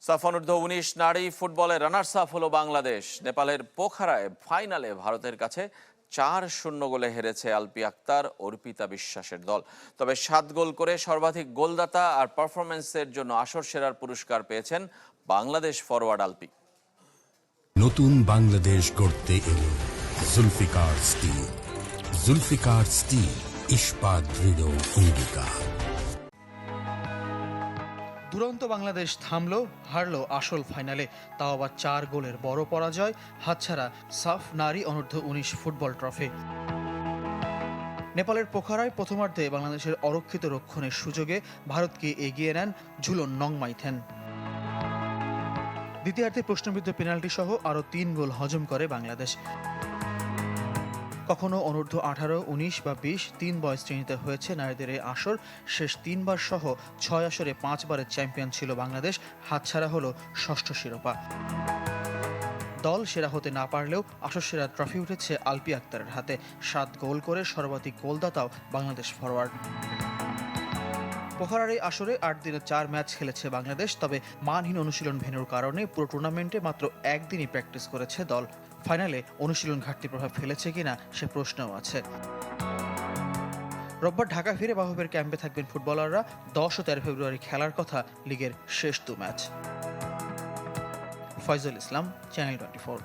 সাফ অনূর্ধ্ব-19 নারী ফুটবলে রানার্স আপ হলো বাংলাদেশ। নেপালের পোখারায় ফাইনালে ভারতের কাছে 4-0 গোলে হেরেছে আলপি আক্তার, অর্পিতা বিশ্বাসের দল। তবে 7 গোল করে সর্বাধিক গোলদাতা আর পারফরম্যান্সের জন্য আসর সেরার পুরস্কার পেয়েছেন বাংলাদেশ ফরোয়ার্ড আলপি। নতুন বাংলাদেশ গড়তে এলো জুলফিকার স্টিল। জুলফিকার স্টিল, ইস্পাত দৃঢ় অঙ্গীকার। দুরন্ত বাংলাদেশ থামলো, হারলো আসল ফাইনালে, তাও আবার 4 গোলের বড় পরাজয়, হাতছাড়া সাফ নারী অনূর্ধ্ব-19 ফুটবল ট্রফি। নেপালের পোখারায় প্রথমার্ধে বাংলাদেশের অরক্ষিত রক্ষণের সুযোগে ভারতকে এগিয়ে নেন ঝুলন নংমাইথেন। দ্বিতীয়ার্ধে প্রশ্নবিদ্ধ পেনাল্টি সহ আরও 3 গোল হজম করে বাংলাদেশ। কখনো অনূর্ধ্ব-18, 19 বা 20 3 বয়স শ্রেণীতে হয়েছে নারীদের এই আসর। শেষ 3 বার সহ 6 আসরে 5 বারের চ্যাম্পিয়ন ছিল বাংলাদেশ। হাতছাড়া হলো 6ষ্ঠ শিরোপা। দল সেরা হতে না পারলেও আসর সেরা ট্রফি উঠেছে আলপি আক্তারের হাতে। 7 গোল করে সর্বাধিক গোলদাতাও বাংলাদেশ ফরোয়ার্ড। পোখারার এই আসরে 8 দিনে 4 ম্যাচ খেলেছে বাংলাদেশ। তবে মানহীন অনুশীলন ভেন্যুর কারণে পুরো টুর্নামেন্টে মাত্র একদিনই প্র্যাকটিস করেছে দল। ফাইনালে অনুশীলন ঘাটতি প্রভাব ফেলেছে কিনা সে প্রশ্নও আছে। রোববার ঢাকা ফিরে বাফুফের ক্যাম্পে থাকবেন ফুটবলাররা। 10 ও 13 ফেব্রুয়ারি খেলার কথা লিগের শেষ 2 ম্যাচ। ফয়জুল ইসলাম, চ্যানেল 24।